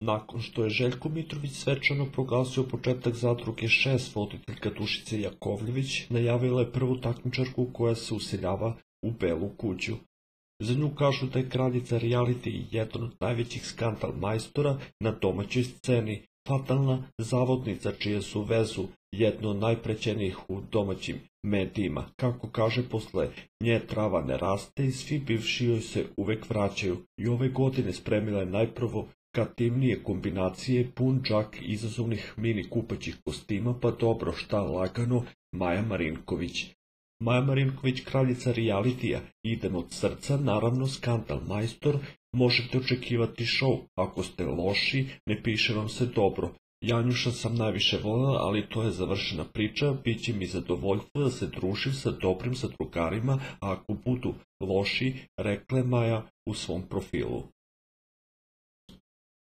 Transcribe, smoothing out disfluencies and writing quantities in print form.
Nakon što je Željko Mitrović svečano proglasio početak zadruge 6, voditeljka Dušica Jakovljević najavila je prvu takmičarku koja se useljava u Belu kuću. Za nju kažu da je kraljica reality i jedan od najvećih skandal majstora na domaćoj sceni, fatalna zavodnica čije su vezu jedno od najprećenijih u domaćim medijima. Kako kaže, posle nje trava ne raste i svi bivši joj se uvek vraćaju. I ove godine spremila je najprovokativnije kombinacije, pun džak izazovnih mini kupaćih kostima, pa dobro, šta lagano, Maja Marinković. Maja Marinković, kraljica realitija, idem od srca, naravno skandal majstor, možete očekivati šou, ako ste loši, ne piše vam se dobro. Janjuša sam najviše voljela, ali to je završena priča, bit će mi zadovoljstvo da se družim sa dobrim zadrugarima, a ako budu loši, rekla je Maja u svom profilu.